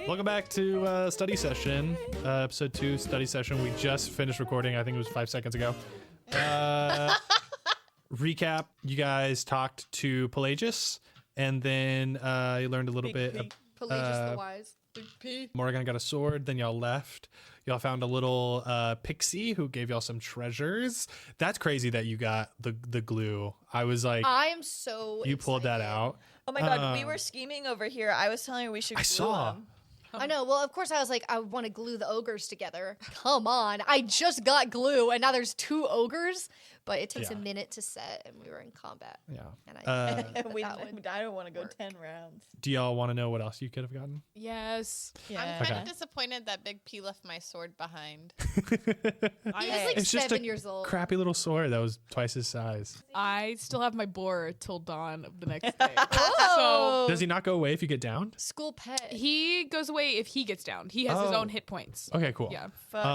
Welcome back to study session, episode 2 study session. We just finished recording. I think it was 5 seconds ago. Recap: you guys talked to Pelagius, and then you learned a little bit. Pelagius the Wise. Big P. Morgan got a sword. Then y'all left. Y'all found a little pixie who gave y'all some treasures. That's crazy that you got the glue. I was like, I am so. you pulled that excited. out. Oh my god, we were scheming over here. I was telling her we should glue I saw. them. I know. Well, of course, I was like, I want to glue the ogres together. Come on. I just got glue, and now there's 2 ogres, but it takes a minute to set, and we were in combat. Yeah. And I I don't want to go work. 10 rounds. Do y'all want to know what else you could have gotten? Yes. Yeah. I'm kind Okay. of disappointed that Big P left my sword behind. He was like It's just 7 a years old. Crappy little sword that was twice his size. I still have my boar till dawn of the next day. Oh. Does he not go away if you get downed? School pet. He goes away if he gets down. He has his Oh. own hit points. Okay, cool. Yeah. Fuck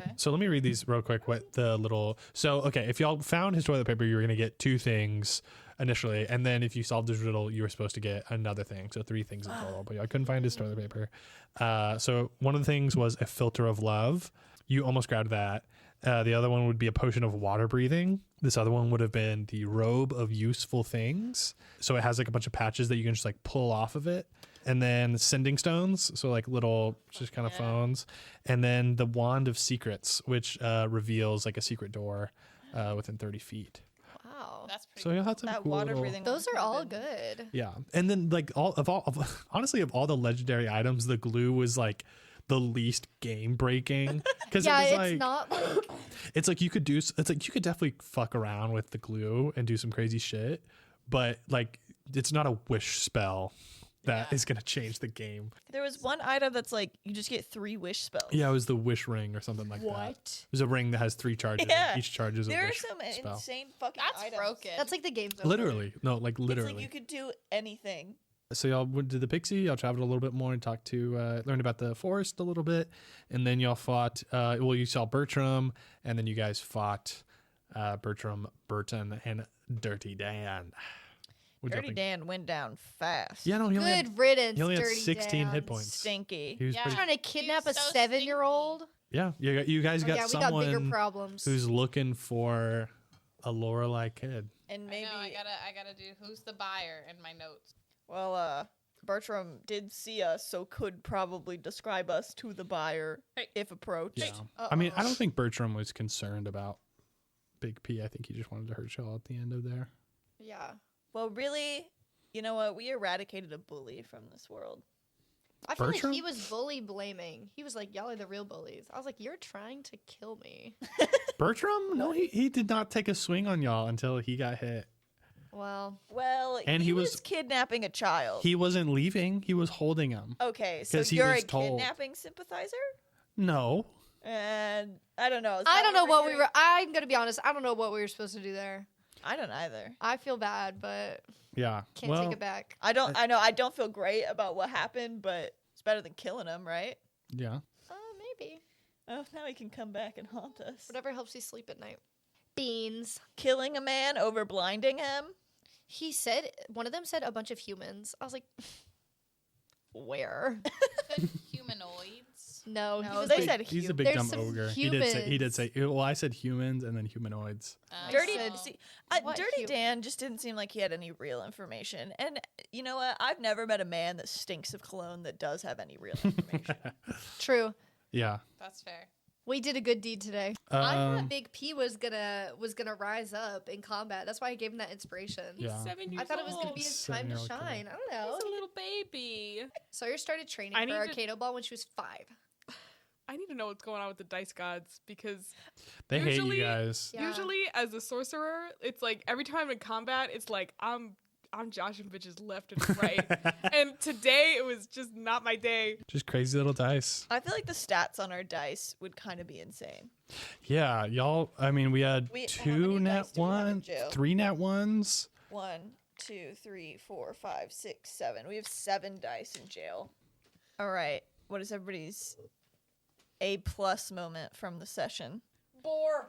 yeah. So let me read these real quick. What the little if y'all found his toilet paper, you were gonna get 2 things initially, and then if you solved his riddle, you were supposed to get another thing. So 3 things in total. But I couldn't find his toilet paper. So one of the things was a filter of love. You almost grabbed that. The other one would be a potion of water breathing. This other one would have been the robe of useful things. So it has like a bunch of patches that you can just like pull off of it. And then sending stones, so like little just kind of phones. And then the wand of secrets, which reveals like a secret door within 30 feet. Wow. That's pretty So you'll have some That cool water little- breathing. Those one are all could've been- good. Yeah. And then like honestly of all the legendary items, the glue was like the least game breaking. Because Yeah, it was it's like not like. it's like you could definitely fuck around with the glue and do some crazy shit, but like it's not a wish spell that is gonna change the game. There was one item that's like you just get 3 wish spells. Yeah, it was the wish ring or something like that. What? It was a ring that has 3 charges. Yeah. And each charge is a There are wish some spell. insane fucking That's items. broken. That's like the game's over. Literally, no, like It's literally. like you could do anything. So y'all went to the Pixie. Y'all traveled a little bit more and talked to, learned about the forest a little bit, and then y'all fought. You saw Bertrum, and then you guys fought Bertrum, Burton, and Dirty Dan. What'd y'all Dirty think? Dan went down fast. Yeah, no, he only had, Good riddance. he only had Dirty 16 hit Dan. points. Stinky. He was Yeah. pretty. Trying to kidnap He a was so 7-year-old. Yeah, you guys got Yeah, we got bigger someone problems. who's looking for a Lorelei kid. And I maybe know, I gotta do who's the buyer in my notes. well, Bertram did see us, so could probably describe us to the buyer Hey. if approached. Yeah, I mean, I don't think Bertram was concerned about Big P. I think he just wanted to hurt y'all at the end of there. Yeah. Well, really, you know what? We eradicated a bully from this world. I feel Bertram? like he was bully blaming. He was like, y'all are the real bullies. I was like, you're trying to kill me. Bertram? No, he did not take a swing on y'all until he got hit. Well, Well, And he he was was- kidnapping a child. He wasn't leaving. He was holding him. Okay, so 'Cause he you're was a told. kidnapping sympathizer? No. And I don't know. is I that don't know what we doing? were. I'm gonna be honest. I don't know what we were supposed to do there. I don't either. I feel bad, but Yeah. can't well, take it back. I don't. I know. I don't feel great about what happened, but it's better than killing him, right? Yeah. Maybe. Oh, now he can come back and haunt us. Whatever helps you sleep at night. Beans. Killing a man over blinding him. He said one of them said a bunch of humans. I was like, where? Said humanoids. No, No, he was they like, said He's a hum- big There's dumb some ogre. He did say. Well, I said humans and then humanoids. Dirty. said- See, What Dirty hu- Dan just didn't seem like he had any real information. And you know what? I've never met a man that stinks of cologne that does have any real information. true. Yeah. That's fair. We did a good deed today. I Um, thought Big P was gonna rise up in combat. That's why I gave him that inspiration. Yeah. 7 years I thought it was gonna old. be his time to 7-year-old kid. shine. I don't know. He's a little baby. Sawyer started training I for need to- Arcado Ball when she was 5. I need to know what's going on with the dice gods because They hate usually- you guys. Yeah. usually as a sorcerer, it's like every time I'm in combat, it's like I'm joshing bitches left and right. And today it was just not my day. Just crazy little dice. I feel like the stats on our dice would kind of be insane. Yeah, y'all. I mean, we had How 2 many nat dice do we have in 1, jail? 3 nat 1s. 1, 2, 3, 4, 5, 6, 7. We have 7 dice in jail. All right. What is everybody's A+ moment from the session? Boar.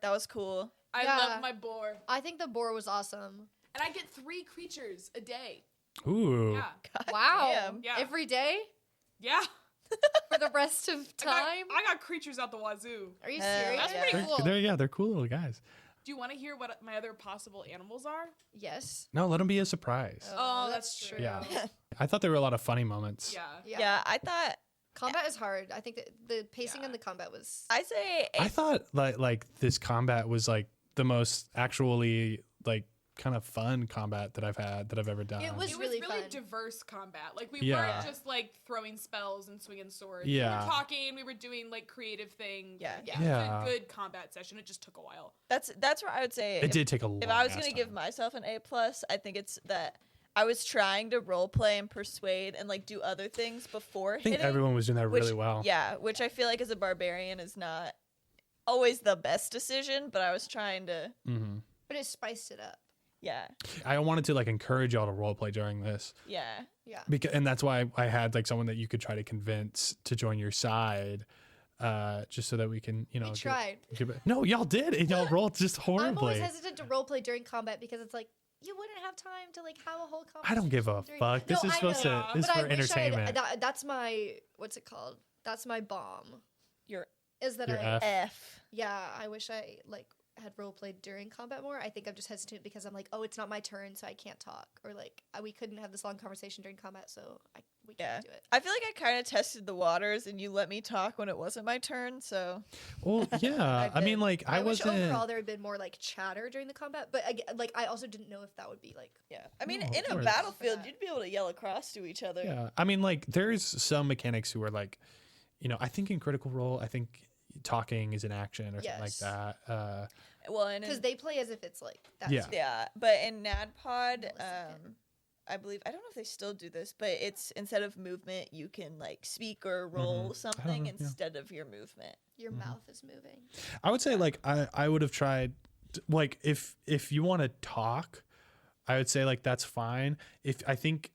That was cool. I Yeah. love my boar. I think the boar was awesome. And I get 3 creatures a day. Ooh. Yeah. Wow. damn. Yeah. Every day? Yeah. for the rest of time. I got creatures out the wazoo. Are you Hell serious? That's yeah. pretty cool. They're cool little guys. Do you want to hear what my other possible animals are? Yes. No, let them be a surprise. Oh, that's true. Yeah. I thought there were a lot of funny moments. Yeah. Yeah, I thought Combat is hard. I think that the pacing in the combat was. I say I thought like this combat was like the most actually like kind of fun combat that I've ever done. It was It was really really fun. diverse combat. Like we Yeah. weren't just like throwing spells and swinging swords. Yeah. We were talking. We were doing like creative things. Yeah. It Yeah. was a good combat session. It just took a while. that's where I would say It did take a long if I was ass gonna give time. myself an A+, I think it's that I was trying to role play and persuade and like do other things before I think hitting. everyone was doing that which, really well. Yeah, which I feel like as a barbarian is not always the best decision, but I was trying to hmm But it spiced it up. yeah. I wanted to like encourage y'all to role play during this. Yeah. Yeah. And that's why I had like someone that you could try to convince to join your side, just so that we can, We tried. No, y'all did, and y'all rolled just I'm always horribly. hesitant to roleplay during combat because it's like you wouldn't have time to like have a whole conversation. I don't give a during- fuck. This No, is I supposed know, to. This is but I for wish I had- entertainment. that's my what's it called? That's my bomb. Your Is that Your I F. F. yeah, I wish I like had roleplayed during combat more. I think I'm just hesitant because I'm like, oh, it's not my turn, so I can't talk, or like we couldn't have this long conversation during combat, so we Yeah. can't do it. I feel like I kind of tested the waters and you let me talk when it wasn't my turn, so Well, yeah. I mean, did. like I wish wasn't. overall there had been more like chatter during the combat, but again, like I also didn't know if that would be like yeah. I mean, No, of in a course. battlefield, you'd be able to yell across to each other. Yeah, I mean, like there's some mechanics who are like, I think in Critical Role, I think talking is an action or something like Yes. that. Well, and because in, they play as if it's like that's Yeah. yeah, but in NADPOD, Millisecond. I believe I don't know if they still do this, but it's instead of movement, you can like speak or roll something know, yeah. instead of your movement. your mouth is moving. I would say like I would have tried, like if you want to talk, I would say like that's fine. If I think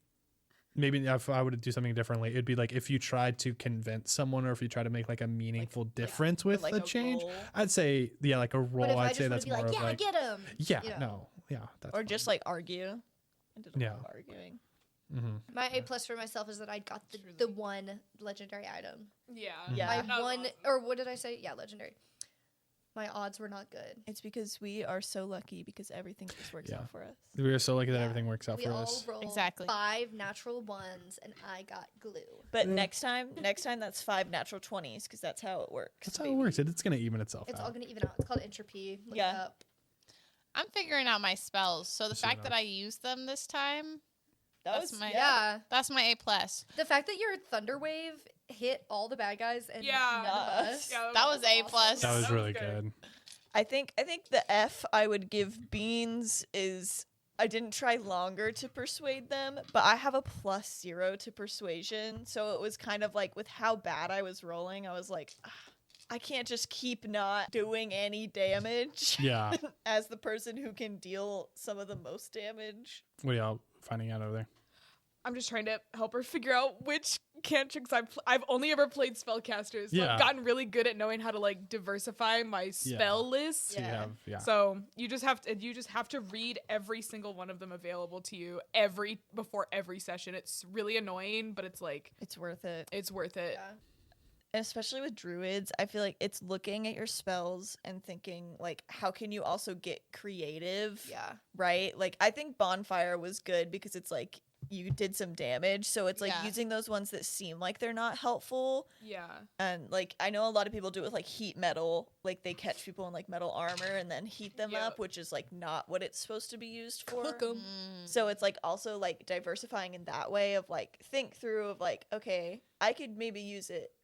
maybe if I would do something differently, it'd be like if you tried to convince someone or if you try to make like a meaningful difference with like a a change, role. I'd say like a But role. if I I'd just say want that's to be more like, of yeah, like get him. yeah, you know. no, yeah, that's Or just like argue. I did a Yeah. lot of arguing. My A plus for myself is that I got the one legendary item. Yeah. Yeah. My That was one, awesome. or what did I say? Yeah, legendary. My odds were not good. It's because we are so lucky because everything just works Yeah. out for us. we are so lucky that Yeah. everything works out We for all us. rolled Exactly. 5 natural ones, and I got glue. But next time that's 5 natural 20s because that's how it works. That's how it works. It's gonna even itself It's out. all gonna even out. It's called entropy. Look Yeah. it up. I'm figuring out my spells. So the Just so fact you that know. I used them this time, That That's was my- Yeah. that's my A plus. The fact that your thunder wave hit all the bad guys and Yeah. none of us. Yeah, That was A awesome. plus. That was That really good. I think the F I would give Beans is I didn't try longer to persuade them, but I have a +0 to persuasion, so it was kind of like with how bad I was rolling, I was like, I can't just keep not doing any damage Yeah. as the person who can deal some of the most damage. What are y'all finding out over there? I'm just trying to help her figure out which cantrips I've only ever played spellcasters. So Yeah. I've gotten really good at knowing how to like diversify my spell list. So you Yeah. have, yeah. So you just have to read every single one of them available to you before every session. It's really annoying, but it's like It's worth it. it's worth it. Yeah. Especially with druids, I feel like it's looking at your spells and thinking like how can you also get creative? Yeah. Right? Like I think bonfire was good because it's like you did some damage, so it's like Yeah. using those ones that seem like they're not helpful. Yeah. And like I know a lot of people do it with like heat metal, like they catch people in like metal armor and then heat them Yep. up, which is like not what it's supposed to be used for. Cook 'em. So it's like also like diversifying in that way of like think through of like okay, I could maybe use it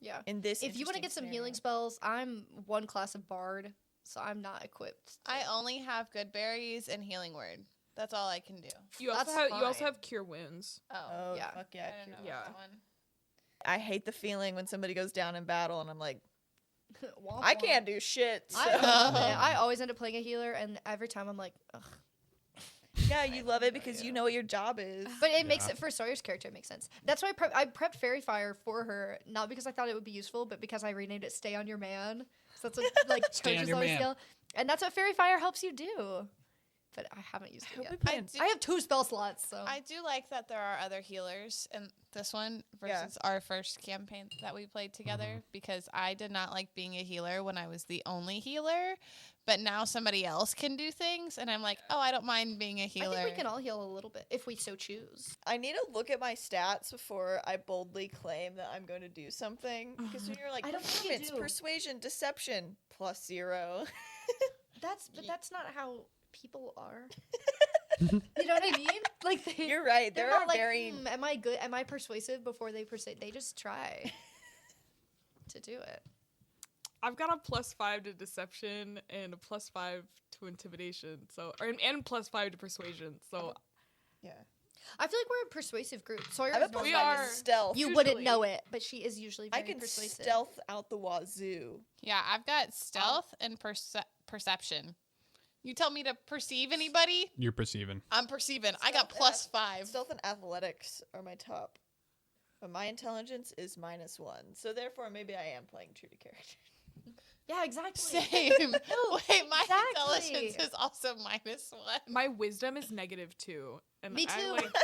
Yeah. in this. If you want to interesting get some scenario. healing spells, I'm one class of bard, so I'm not equipped. I only have good berries and healing word. That's all I can do. You also That's have fine. cure wounds. Oh Yeah. fuck I yeah! don't know Yeah. that one. I hate the feeling when somebody goes down in battle and I'm like, Womp I womp. can't do shit. So. I always end up playing a healer, and every time I'm like, ugh. Yeah, you love it because you know what your job is. But it makes Yeah. it for Sawyer's character. It makes sense. That's why I prepped Fairy Fire for her, not because I thought it would be useful, but because I renamed it "Stay on Your Man." So that's what like Stay on coaches your always man. yell, and that's what Fairy Fire helps you do. but I haven't used it hope yet. we play I have 2 spell slots, so I do like that there are other healers in this one versus our first campaign that we played together because I did not like being a healer when I was the only healer, but now somebody else can do things and I'm like, oh, I don't mind being a healer. I think we can all heal a little bit if we so choose. I need to look at my stats before I boldly claim that I'm going to do something. Because when you're like, I don't think you performance, do. persuasion, deception, +0. That's not how people are. You know what I mean? Like You're right. they're There are not like, very. am I good? Am I persuasive before they persuade? They just try to do it. I've got a +5 to deception and a +5 to intimidation. So, and +5 to persuasion. So, Yeah. I feel like we're a persuasive group. Sawyer I have is a normally- We are- +5 to stealth. You wouldn't usually. know it, but she is usually I very can persuasive. stealth out the wazoo. Yeah, I've got stealth and perception. You tell me to perceive anybody, You're perceiving. I'm perceiving. I got Stealth +5. Stealth and athletics are my top. But my intelligence is -1. So therefore, maybe I am playing true to character. Yeah, exactly. Same. Wait, my exactly. intelligence is also -1. my wisdom is -2. And Me I, too. like,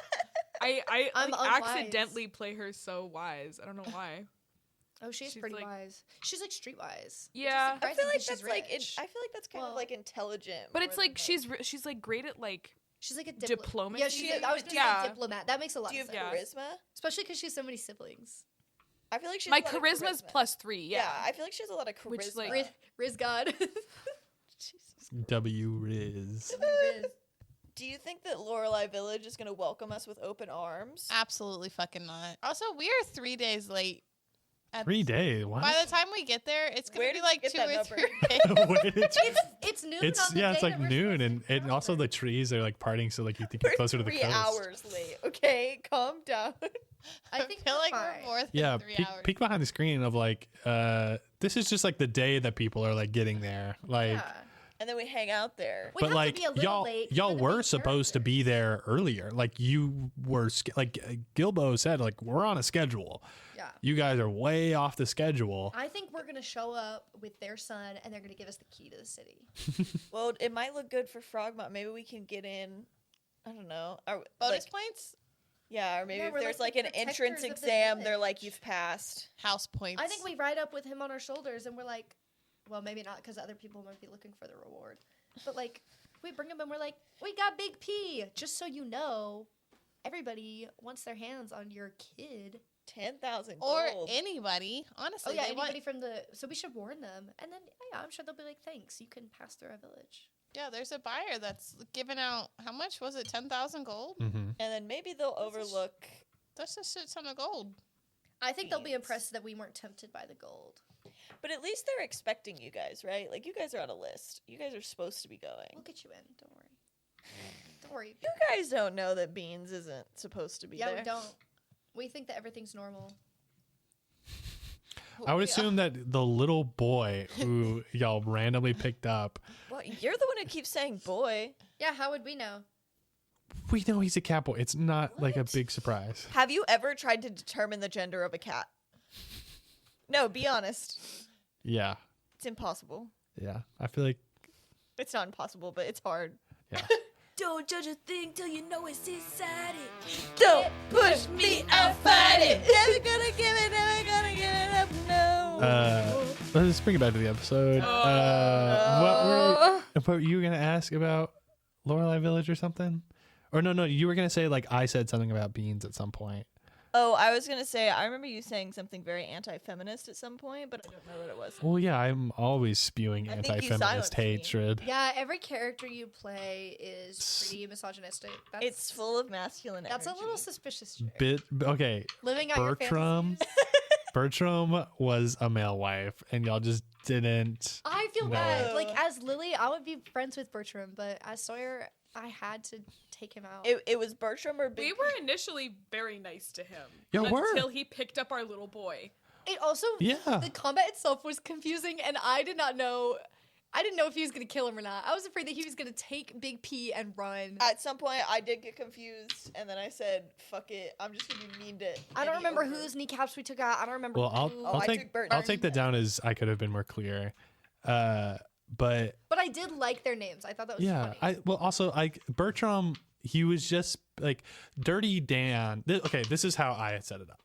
I I'm like, unwise. accidentally play her so wise. I don't know why. Oh, she's She's pretty like- wise. She's like streetwise. Yeah. I feel like she's that's like rich. I feel like that's kind of Well, like intelligent. But more it's than, like she's like great at like She's like a Diplomacy? Yeah, she's. I was gonna Yeah. say diplomat. That makes a lot Do you of have sense. Yeah. charisma? Especially because she has so many siblings. I feel like she's my a lot of charisma's charisma. +3. Yeah. I feel like she has a lot of charisma. Which is like- Riz God. Jesus. W Riz. Riz. Do you think that Lorelei Village is going to welcome us with open arms? Absolutely fucking not. Also, we are 3 days late. At 3 days. What? By the time we get there, it's Where gonna be did you like get 2 that or number? 3 days. Where did you- It's noon. it's on the yeah, it's day like that we're noon, supposed to and also travel. the trees are like parting, so like you think you're We're closer to the 3 coast. hours late. Okay, calm down. I think feel we're like fine. we're more than Yeah, 3 hours. peek behind the screen of like this is just like the day that people are like getting there, like. Yeah. And then we hang out there. We But have to like be a little y'all, late y'all for the were main supposed to be there earlier. Like you were, like Gilbo said, like we're on a schedule. Yeah. You guys are way off the schedule. I think we're gonna show up with their son, and they're gonna give us the key to the city. Well, it might look good for Frogmont. Maybe we can get in. I don't know. Bonus Like, points, yeah, or maybe Yeah, if we're there's like like the an entrance protectors of the exam, they're village. like, you've passed. house points. I think we ride up with him on our shoulders, and we're like, well, maybe not, because other people might be looking for the reward. But like, we bring him, and we're like, we got Big P. Just so you know, everybody wants their hands on your kid. 10,000 or gold. anybody. Honestly, Oh yeah, they want. anybody from the. So we should warn them, and then yeah, I'm sure they'll be like, thanks, you can pass through our village. Yeah, there's a buyer that's giving out. How much was it? 10,000 gold. Mm-hmm. And then maybe they'll overlook. That's a shit ton of gold. I think they'll be Beans. impressed that we weren't tempted by the gold. But at least they're expecting you guys, right? Like, you guys are on a list. You guys are supposed to be We'll going. get you in. Don't worry. Don't worry. You guys don't know that Beans isn't supposed to be Yeah, there. we don't. We think that everything's normal. I would assume that the little boy who y'all randomly picked up, Well, you're the one who keeps saying boy. Yeah, how would we know? we know he's a cat boy. It's not like a What? big surprise. Have you ever tried to determine the gender of a cat? No, be honest. Yeah, It's impossible. yeah. I feel like It's not impossible, but it's hard. yeah. Don't judge a thing till you know it's inside it. Don't push me, I'll fight it. Never gonna give it, never gonna give it up, no. Let's bring it back to the episode. What were you gonna ask about Lorelei Village or something? Or no, you were gonna say like I said something about beans at some point. Oh, I was gonna say, I remember you saying something very anti-feminist at some point, but I don't know what it was. Well, yeah, I'm always spewing I think you anti-feminist silenced me. hatred. Yeah, every character you play is pretty misogynistic. That's, It's full of masculine energy. That's a little suspicious. Jared. Okay, Living out your Bertrum. fantasies. Bertram was a Malewife, and y'all just didn't. I feel No. bad. Like as Lily, I would be friends with Bertram, but as Sawyer, I had to take him out. It was Bertram or Big We were initially very nice to him. Y'all were. Until he picked up our little boy. It also, Yeah. the combat itself was confusing, and I did not know. I didn't know if he was gonna kill him or not. I was afraid that he was gonna take Big P and run. At some point, I did get confused, and then I said, "Fuck it, I'm just gonna be mean to." I don't any remember ogre." whose kneecaps we took out. I don't remember. Well, who. Oh, I'll I take took Bertram. I'll take that down as I could have been more clear. but I did like their names. I thought that was yeah, funny. also like Bertram, he was just like Dirty Dan. Okay, this is how I had set it up.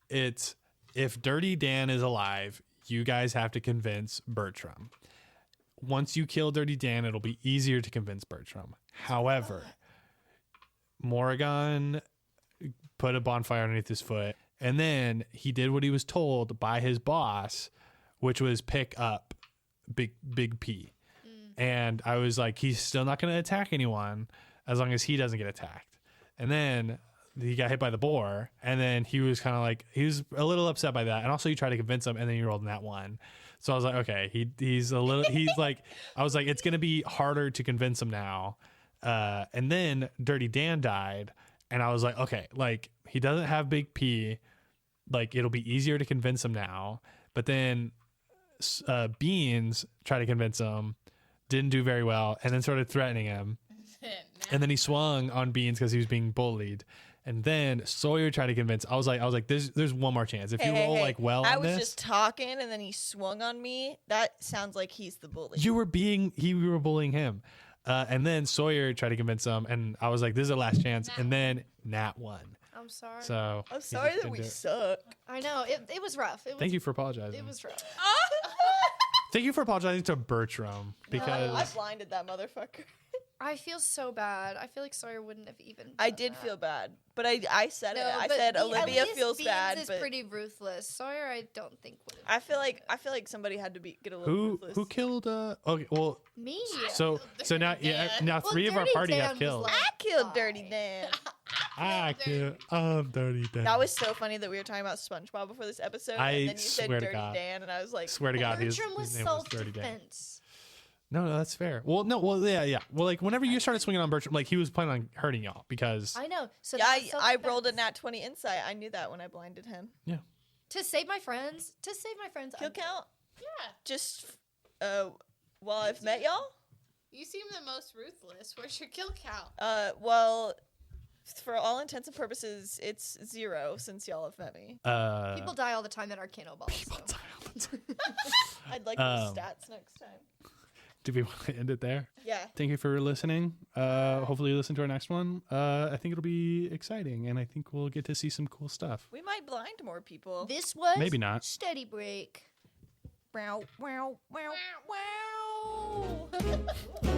It's if Dirty Dan is alive, you guys have to convince Bertram. Once you kill Dirty Dan, it'll be easier to convince Bertram. However, Morrigan put a bonfire underneath his foot, and then he did what he was told by his boss, which was pick up Big P. And I was like, he's still not going to attack anyone as long as he doesn't get attacked. And then he got hit by the boar, and then he was kind of like, he was a little upset by that. And also you tried to convince him, and then you rolled in that one. So I was like, okay, he's a little, he's like, I was like, it's going to be harder to convince him now. And then Dirty Dan died, and I was like, okay, like he doesn't have Big P, like it'll be easier to convince him now. But then Beans tried to convince him, didn't do very well, and then started threatening him. And then he swung on Beans because he was being bullied. And then Sawyer tried to convince. I was like, there's one more chance. If you roll like well I on was this, just talking, and then he swung on me. That sounds like he's the bully. you were bullying him. And then Sawyer tried to convince him, and I was like, this is the last chance. And then Nat won. I'm sorry. So I'm he sorry just that we didn't do it. suck. I know it was rough. Thank you for apologizing. It was rough. Thank you for apologizing to Bertram I because blinded that motherfucker. I feel so bad. I feel like Sawyer wouldn't have even. I done did that. feel bad, but I said it. No, I but said at Olivia least feels Beans bad, is but pretty ruthless. Sawyer, I don't think would. I feel like somebody had to get a little ruthless. who killed okay, well, Me. so now now Well, three of our Dirty party Dan have was killed. like- I killed Dirty Dan. I'm Dirty Dan. That was so funny that we were talking about SpongeBob before this episode, I and then you said swear to Dirty God. Dan, and I was like, Swear to God, his Bertram was name was Dirty Dan. self-defense. No, that's fair. Well, no, well, yeah. Well, like whenever you started swinging on Bertram, like he was planning on hurting y'all because I know. So yeah, that was I rolled a self-defense. nat 20 insight. I knew that when I blinded him. To save my friends. Kill count? Yeah. Just, well, I've met y'all. You seem the most ruthless. Where's your kill count? Well, for all intents and purposes, it's 0 since y'all have met me. People die all the time at Arcano Ball. So. I'd like those stats next time. do we want to end it there? Yeah. Thank you for listening. Hopefully you listen to our next one. I think it'll be exciting, and I think we'll get to see some cool stuff. We might blind more people. This was Maybe not. Steady Break. Wow, wow, wow, wow.